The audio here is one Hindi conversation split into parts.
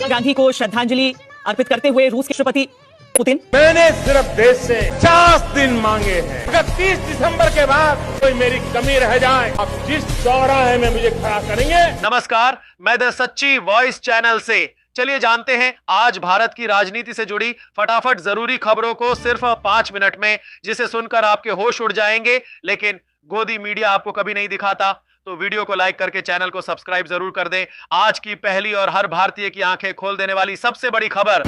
गांधी को श्रद्धांजलि अर्पित करते हुए रूस के राष्ट्रपति पुतिन, मैंने सिर्फ देश से 50 दिन मांगे हैं। अगर 30 दिसंबर के बाद कोई मेरी कमी रह जाए, आप जिस चौराहे में मुझे खड़ा करेंगे। नमस्कार, मैं द सच्ची वॉइस चैनल से। चलिए जानते हैं आज भारत की राजनीति से जुड़ी फटाफट जरूरी खबरों को सिर्फ 5 मिनट में, जिसे सुनकर आपके होश उड़ जाएंगे। लेकिन गोदी मीडिया आपको कभी नहीं दिखाता, तो वीडियो को लाइक करके चैनल को सब्सक्राइब जरूर कर दें। आज की पहली और हर भारतीय की आंखें खोल देने वाली सबसे बड़ी खबर।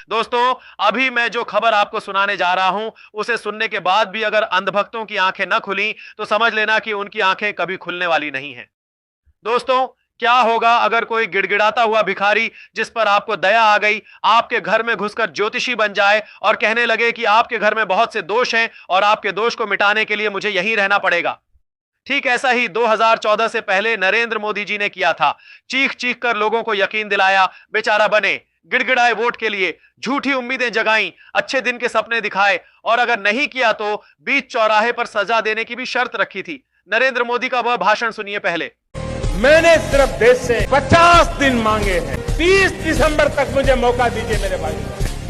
दोस्तों, अभी मैं जो खबर आपको सुनाने जा रहा हूं, उसे सुनने के बाद भी अगर अंधभक्तों की आंखें न खुली तो समझ लेना कि उनकी आंखें कभी खुलने वाली नहीं हैं। दोस्तों, क्या होगा अगर कोई गिड़गिड़ाता हुआ भिखारी, जिस पर आपको दया आ गई, आपके घर में घुसकर ज्योतिषी बन जाए और कहने लगे कि आपके घर में बहुत से दोष हैं और आपके दोष को मिटाने के लिए मुझे यहीं रहना पड़ेगा। ठीक ऐसा ही 2014 से पहले नरेंद्र मोदी जी ने किया था। चीख चीख कर लोगों को यकीन दिलाया, बेचारा बने, गिड़गिड़ाए वोट के लिए, झूठी उम्मीदें जगाई, अच्छे दिन के सपने दिखाए और अगर नहीं किया तो बीच चौराहे पर सजा देने की भी शर्त रखी थी। नरेंद्र मोदी का वह भाषण सुनिए पहले। मैंने सिर्फ देश से 50 दिन मांगे हैं। 30 दिसंबर तक मुझे मौका दीजिए मेरे भाई।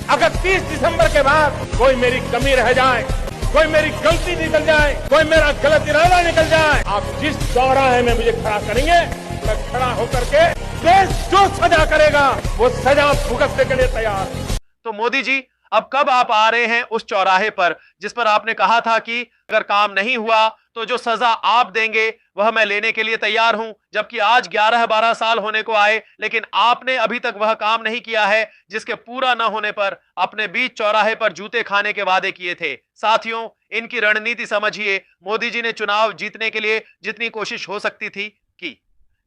अगर 30 दिसंबर के बाद कोई मेरी कमी रह जाए, कोई मेरी गलती निकल जाए, कोई मेरा गलत इरादा निकल जाए, आप जिस चौराहे में मुझे खड़ा करेंगे, मैं खड़ा होकर के देश जो सजा करेगा वो सजा भुगतने के लिए तैयार। तो मोदी जी, अब कब आप आ रहे हैं उस चौराहे पर जिस पर आपने कहा था कि अगर काम नहीं हुआ तो जो सजा आप देंगे वह मैं लेने के लिए तैयार हूं, जबकि आज 11-12 साल होने को आए, लेकिन आपने अभी तक वह काम नहीं किया है जिसके पूरा न होने पर अपने बीच चौराहे पर जूते खाने के वादे किए थे। साथियों, इनकी रणनीति समझिए। मोदी जी ने चुनाव जीतने के लिए जितनी कोशिश हो सकती थी की,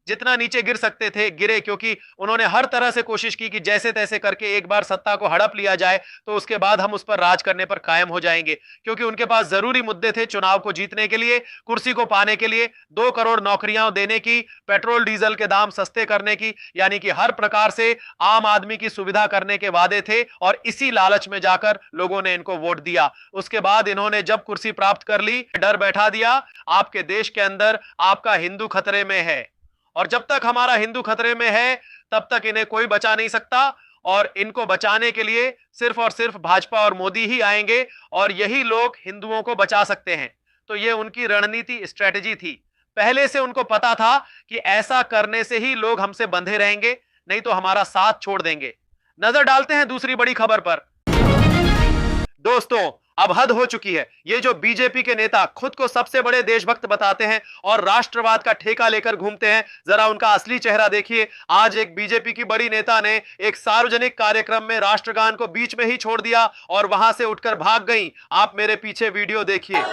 जितना नीचे गिर सकते थे गिरे, क्योंकि उन्होंने हर तरह से कोशिश की कि जैसे तैसे करके एक बार सत्ता को हड़प लिया जाए तो उसके बाद हम उस पर राज करने पर कायम हो जाएंगे, क्योंकि उनके पास जरूरी मुद्दे थे चुनाव को जीतने के लिए, कुर्सी को पाने के लिए। 2 करोड़ नौकरियां देने की, पेट्रोल डीजल के दाम सस्ते करने की, यानी कि हर प्रकार से आम आदमी की सुविधा करने के वादे थे और इसी लालच में जाकर लोगों ने इनको वोट दिया। उसके बाद इन्होंने जब कुर्सी प्राप्त कर ली, डर बैठा दिया, आपके देश के अंदर आपका हिंदू खतरे में है और जब तक हमारा हिंदू खतरे में है तब तक इन्हें कोई बचा नहीं सकता और इनको बचाने के लिए सिर्फ और सिर्फ भाजपा और मोदी ही आएंगे और यही लोग हिंदुओं को बचा सकते हैं। तो ये उनकी रणनीति, स्ट्रेटेजी थी। पहले से उनको पता था कि ऐसा करने से ही लोग हमसे बंधे रहेंगे, नहीं तो हमारा साथ छोड़ देंगे। नजर डालते हैं दूसरी बड़ी खबर पर। दोस्तों, अब हद हो चुकी है। ये जो बीजेपी के नेता खुद को सबसे बड़े देशभक्त बताते हैं और राष्ट्रवाद का ठेका लेकर घूमते हैं, जरा उनका असली चेहरा देखिए। आज एक बीजेपी की बड़ी नेता ने एक सार्वजनिक कार्यक्रम में राष्ट्रगान को बीच में ही छोड़ दिया और वहां से उठकर भाग गई। आप मेरे पीछे वीडियो देखिए।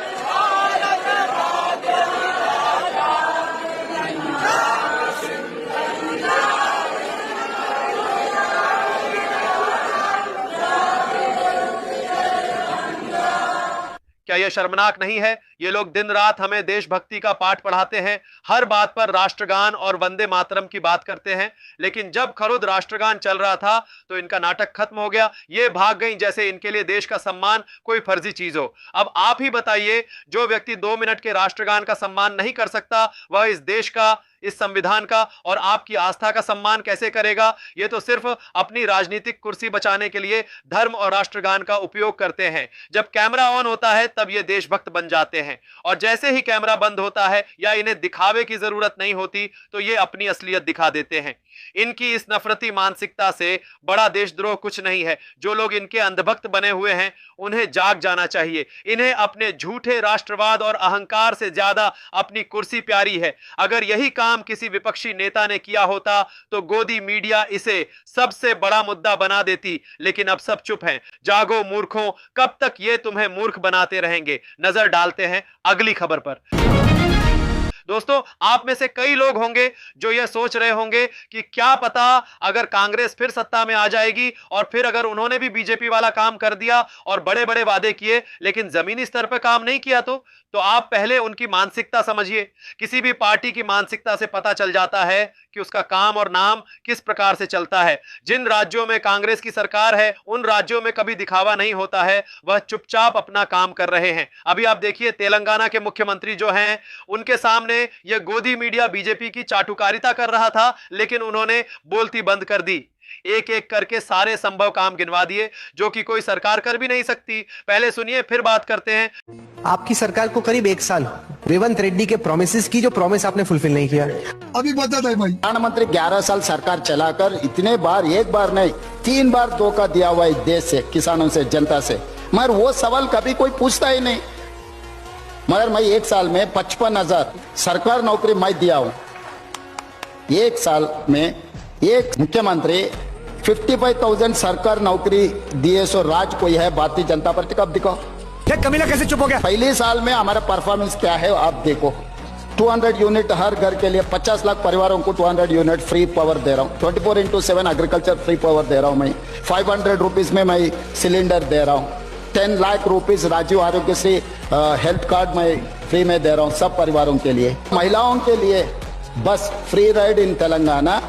क्या यह शर्मनाक नहीं है? ये लोग दिन रात हमें देशभक्ति का पाठ पढ़ाते हैं, हर बात पर राष्ट्रगान और वंदे मातरम की बात करते हैं, लेकिन जब खरुद राष्ट्रगान चल रहा था तो इनका नाटक खत्म हो गया। ये भाग गई जैसे इनके लिए देश का सम्मान कोई फर्जी चीज हो। अब आप ही बताइए, जो व्यक्ति 2 मिनट के राष्ट्रगान का सम्मान नहीं कर सकता, वह इस देश का, इस संविधान का और आपकी आस्था का सम्मान कैसे करेगा? ये तो सिर्फ अपनी राजनीतिक कुर्सी बचाने के लिए धर्म और राष्ट्रगान का उपयोग करते हैं। जब कैमरा ऑन होता है तब ये देशभक्त बन जाते हैं और जैसे ही कैमरा बंद होता है या इन्हें दिखावे की जरूरत नहीं होती तो ये अपनी असलियत दिखा देते हैं। इनकी इस नफरती मानसिकता से बड़ा देशद्रोह कुछ नहीं है। जो लोग इनके अंधभक्त बने हुए हैं उन्हें जाग जाना चाहिए। इन्हें अपने झूठे राष्ट्रवाद और अहंकार से ज्यादा अपनी कुर्सी प्यारी है। अगर यही काम किसी विपक्षी नेता ने किया होता तो गोदी मीडिया इसे सबसे बड़ा मुद्दा बना देती, लेकिन अब सब चुप हैं। जागो मूर्खों, कब तक ये तुम्हें मूर्ख बनाते रहेंगे? नजर डालते हैं अगली खबर पर। दोस्तों, आप में से कई लोग होंगे जो यह सोच रहे होंगे कि क्या पता अगर कांग्रेस फिर सत्ता में आ जाएगी और फिर अगर उन्होंने भी बीजेपी वाला काम कर दिया और बड़े बड़े वादे किए लेकिन जमीनी स्तर पर काम नहीं किया तो आप पहले उनकी मानसिकता समझिए। किसी भी पार्टी की मानसिकता से पता चल जाता है कि उसका काम और नाम किस प्रकार से चलता है। जिन राज्यों में कांग्रेस की सरकार है उन राज्यों में कभी दिखावा नहीं होता है, वह चुपचाप अपना काम कर रहे हैं। अभी आप देखिए तेलंगाना के मुख्यमंत्री जो हैं उनके सामने में यह गोदी मीडिया बीजेपी की चाटुकारिता कर रहा था, लेकिन उन्होंने बोलती बंद कर दी। एक एक करके सारे संभव काम गिनवा दिए जो कि कोई सरकार कर भी नहीं सकती। पहले सुनिए फिर बात करते हैं। आपकी सरकार को करीब 1 साल रेवंत रेड्डी के प्रोमिसेस की, जो प्रॉमिस आपने फुलफिल नहीं किया। अभी बता दे भाई, प्रधानमंत्री 11 साल सरकार चलाकर इतने बार, एक बार नहीं 3 बार धोखा दिया हुआ है देश से, किसानों से, जनता से, मगर वो सवाल कभी कोई पूछता ही नहीं। मगर मैं 1 साल में 55,000 सरकार नौकरी मैं दिया हूं। 1 साल में एक मुख्यमंत्री 55,000 सरकार नौकरी दिए, सो राज कोई है भारतीय जनता पार्टी का? अब दिखाओ कमीना कैसे चुप हो गया? पहले साल में हमारा परफॉर्मेंस क्या है आप देखो। 200 यूनिट हर घर के लिए, 50 लाख परिवारों को 200 यूनिट फ्री पावर दे रहा हूँ। 24/7 एग्रीकल्चर फ्री पावर दे रहा हूँ मैं। 500 रुपीज में मैं सिलेंडर दे रहा हूँ। 10 lakh rupees Rajiv Aarogyasri health card मैं फ्री में दे रहा हूँ सब परिवारों के लिए। महिलाओं के लिए बस फ्री राइड इन तेलंगाना,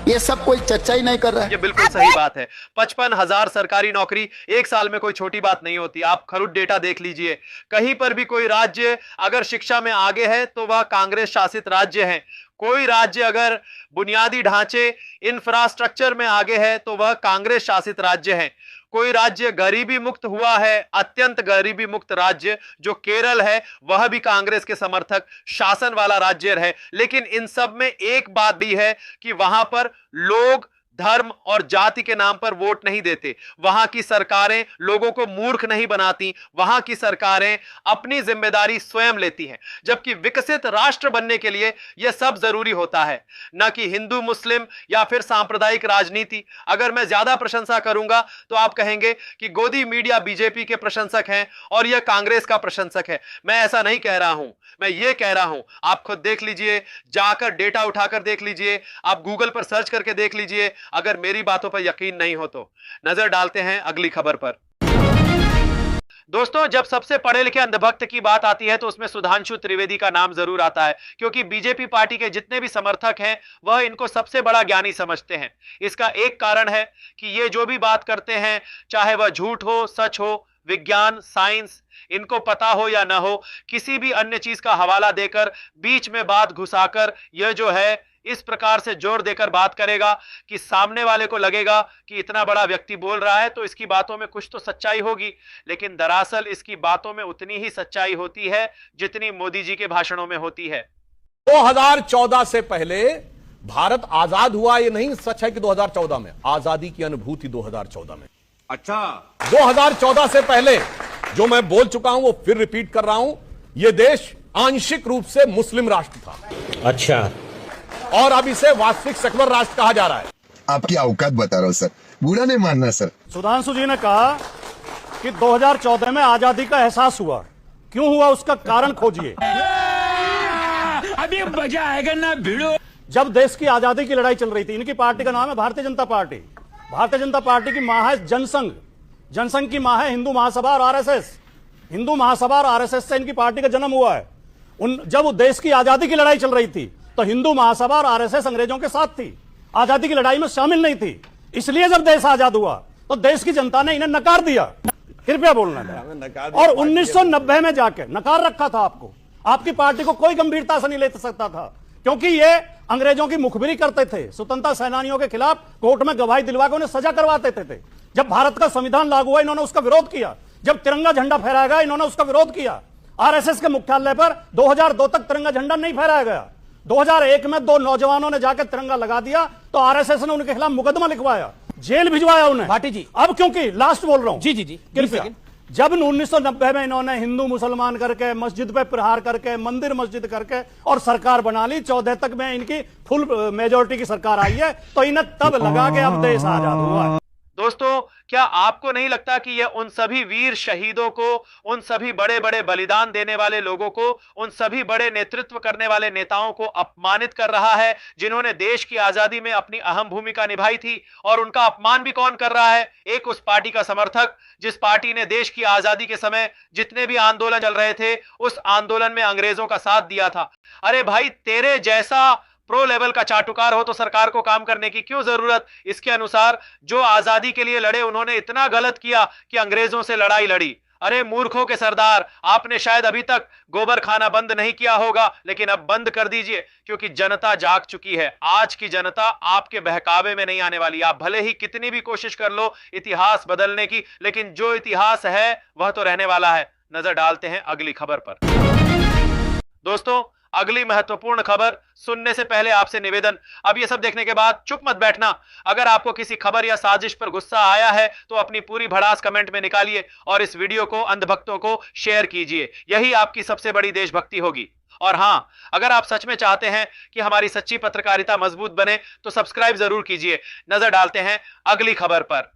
ये सब कोई चर्चा ही नहीं कर रहा है। ये बिल्कुल सही बात है। 55,000 सरकारी नौकरी 1 साल में कोई छोटी बात नहीं होती। आप खरुद डेटा देख लीजिए, कहीं पर भी कोई राज्य अगर शिक्षा में आगे है तो वह कांग्रेस शासित राज्य है। कोई राज्य अगर बुनियादी ढांचे इंफ्रास्ट्रक्चर में आगे है तो वह कांग्रेस शासित राज्य है। कोई राज्य गरीबी मुक्त हुआ है, अत्यंत गरीबी मुक्त राज्य जो केरल है, वह भी कांग्रेस के समर्थक शासन वाला राज्य है। लेकिन इन सब में एक बात भी है कि वहां पर लोग धर्म और जाति के नाम पर वोट नहीं देते। वहां की सरकारें लोगों को मूर्ख नहीं बनाती, वहां की सरकारें अपनी जिम्मेदारी स्वयं लेती हैं। जबकि विकसित राष्ट्र बनने के लिए यह सब जरूरी होता है, न कि हिंदू मुस्लिम या फिर सांप्रदायिक राजनीति। अगर मैं ज्यादा प्रशंसा करूंगा तो आप कहेंगे कि गोदी मीडिया बीजेपी के प्रशंसक हैं और यह कांग्रेस का प्रशंसक है। मैं ऐसा नहीं कह रहा हूं, मैं ये कह रहा हूं, आप खुद देख लीजिए, जाकर डेटा उठाकर देख लीजिए, आप गूगल पर सर्च करके देख लीजिए। अगर मेरी बातों पर यकीन नहीं हो तो नजर डालते हैं अगली खबर पर। दोस्तों, जब सबसे पढ़े लिखे अंधभक्त की बात आती है तो उसमें सुधांशु त्रिवेदी का नाम जरूर आता है, क्योंकि बीजेपी पार्टी के जितने भी समर्थक हैं वह इनको सबसे बड़ा ज्ञानी समझते हैं। इसका एक कारण है कि ये जो भी बात करते हैं, चाहे वह झूठ हो, सच हो, विज्ञान, साइंस, इनको पता हो या ना हो, किसी भी अन्य चीज का हवाला देकर बीच में बात घुसाकर यह जो है इस प्रकार से जोर देकर बात करेगा कि सामने वाले को लगेगा कि इतना बड़ा व्यक्ति बोल रहा है तो इसकी बातों में कुछ तो सच्चाई होगी। लेकिन दरअसल इसकी बातों में उतनी ही सच्चाई होती है जितनी मोदी जी के भाषणों में होती है। 2014 से पहले भारत आजाद हुआ, ये नहीं सच है कि 2014 में आजादी की अनुभूति 2014 में। अच्छा, 2014 से पहले जो मैं बोल चुका हूं वो फिर रिपीट कर रहा हूं, यह देश आंशिक रूप से मुस्लिम राष्ट्र था। अच्छा, और अब इसे वास्तविक सेक्युलर राष्ट्र कहा जा रहा है। आपकी औकात बता रहा हूँ सर, बुरा नहीं मानना सर। सुधांशु जी ने कहा कि 2014 में आजादी का एहसास हुआ, क्यों हुआ उसका कारण खोजिए। अभी मजा आएगा ना भिड़ो। जब देश की आजादी की लड़ाई चल रही थी, इनकी पार्टी का नाम है भारतीय जनता पार्टी। भारतीय जनता पार्टी की मां है जनसंघ, जनसंघ की मां है हिंदू महासभा और आरएसएस। हिंदू महासभा और आरएसएस से इनकी पार्टी का जन्म हुआ है। जब देश की आजादी की लड़ाई चल रही थी तो हिंदू महासभा और आरएसएस अंग्रेजों के साथ थी, आजादी की लड़ाई में शामिल नहीं थी। इसलिए जब देश आजाद हुआ तो देश की जनता ने इन्हें नकार दिया। कृपया बोलना है। और 1990 में जाके नकार रखा था आपको। आपकी पार्टी को कोई गंभीरता से नहीं ले सकता था, क्योंकि ये अंग्रेजों की मुखबिरी करते थे, स्वतंत्रता सेनानियों के खिलाफ कोर्ट में गवाही दिलवा के उन्हें सजा करवाते थे। जब भारत का संविधान लागू हुआ इन्होंने उसका विरोध किया। जब तिरंगा झंडा फहराया गया इन्होंने उसका विरोध किया। आरएसएस के मुख्यालय पर 2002 तक तिरंगा झंडा नहीं फहराया गया। 2001 में 2 नौजवानों ने जाकर तिरंगा लगा दिया तो आरएसएस ने उनके खिलाफ मुकदमा लिखवाया, जेल भिजवाया उन्हें। भाटी जी, अब क्योंकि लास्ट बोल रहा हूं, जी कृपया, जब 1990 में इन्होंने हिंदू मुसलमान करके, मस्जिद पे प्रहार करके, मंदिर मस्जिद करके और सरकार बना ली, 14 तक में इनकी फुल मेजोरिटी की सरकार आई है, तो इन्हें तब लगा कि अब देश आजाद हुआ है। दोस्तों, क्या आपको नहीं लगता कि यह उन सभी वीर शहीदों को, उन सभी बड़े बड़े बलिदान देने वाले लोगों को, उन सभी बड़े नेतृत्व करने वाले नेताओं को अपमानित कर रहा है जिन्होंने देश की आजादी में अपनी अहम भूमिका निभाई थी? और उनका अपमान भी कौन कर रहा है? एक उस पार्टी का समर्थक जिस पार्टी ने देश की आजादी के समय जितने भी आंदोलन चल रहे थे उस आंदोलन में अंग्रेजों का साथ दिया था। अरे भाई, तेरे जैसा प्रो लेवल का चाटुकार हो तो सरकार को काम करने की क्यों जरूरत? इसके अनुसार जो आजादी के लिए लड़े उन्होंने इतना गलत किया कि अंग्रेजों से लड़ाई लड़ी। अरे मूर्खों के सरदार, आपने शायद अभी तक गोबर खाना बंद नहीं किया होगा, लेकिन अब बंद कर दीजिए, क्योंकि जनता जाग चुकी है। आज की जनता आपके बहकावे में नहीं आने वाली। आप भले ही कितनी भी कोशिश कर लो इतिहास बदलने की, लेकिन जो इतिहास है वह तो रहने वाला है। नजर डालते हैं अगली खबर पर। दोस्तों, अगली महत्वपूर्ण खबर सुनने से पहले आपसे निवेदन, अब ये सब देखने के बाद चुप मत बैठना। अगर आपको किसी खबर या साजिश पर गुस्सा आया है तो अपनी पूरी भड़ास कमेंट में निकालिए और इस वीडियो को अंधभक्तों को शेयर कीजिए। यही आपकी सबसे बड़ी देशभक्ति होगी। और हां, अगर आप सच में चाहते हैं कि हमारी सच्ची पत्रकारिता मजबूत बने तो सब्सक्राइब जरूर कीजिए। नजर डालते हैं अगली खबर पर।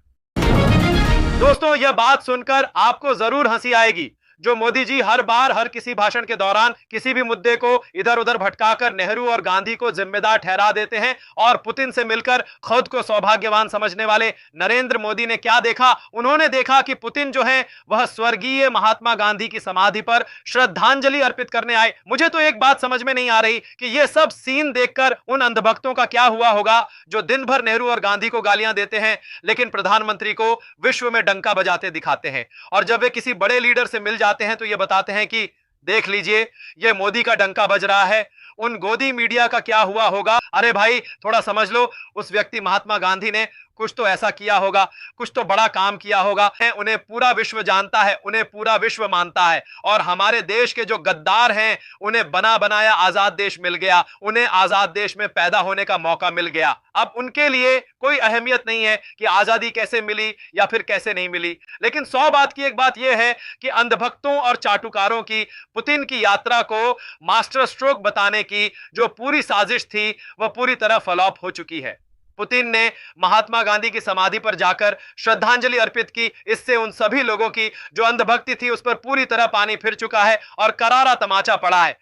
दोस्तों, यह बात सुनकर आपको जरूर हंसी आएगी। जो मोदी जी हर बार हर किसी भाषण के दौरान किसी भी मुद्दे को इधर उधर भटकाकर नेहरू और गांधी को जिम्मेदार ठहरा देते हैं, और पुतिन से मिलकर खुद को सौभाग्यवान समझने वाले नरेंद्र मोदी ने क्या देखा? उन्होंने देखा कि पुतिन जो है वह स्वर्गीय महात्मा गांधी की समाधि पर श्रद्धांजलि अर्पित करने आए। मुझे तो एक बात समझ में नहीं आ रही कि यह सब सीन देखकर उन अंधभक्तों का क्या हुआ होगा जो दिन भर नेहरू और गांधी को गालियां देते हैं, लेकिन प्रधानमंत्री को विश्व में डंका बजाते दिखाते हैं। और जब वे किसी बड़े लीडर से मिल जाते हैं तो ये बताते हैं कि देख लीजिए, ये मोदी का डंका बज रहा है। उन गोदी मीडिया का क्या हुआ होगा? अरे भाई, थोड़ा समझ लो। उस व्यक्ति महात्मा गांधी ने कुछ तो ऐसा किया होगा, कुछ तो बड़ा काम किया होगा। उन्हें पूरा विश्व जानता है, उन्हें पूरा विश्व मानता है। और हमारे देश के जो गद्दार हैं उन्हें बना बनाया आजाद देश मिल गया, उन्हें आजाद देश में पैदा होने का मौका मिल गया। अब उनके लिए कोई अहमियत नहीं है कि आजादी कैसे मिली या फिर कैसे नहीं मिली। लेकिन 100 बात की एक बात यह है कि अंधभक्तों और चाटुकारों की पुतिन की यात्रा को मास्टर स्ट्रोक बताने की जो पूरी साजिश थी वह पूरी तरह फ्लॉप हो चुकी है। पुतिन ने महात्मा गांधी की समाधि पर जाकर श्रद्धांजलि अर्पित की। इससे उन सभी लोगों की जो अंधभक्ति थी उस पर पूरी तरह पानी फिर चुका है और करारा तमाचा पड़ा है।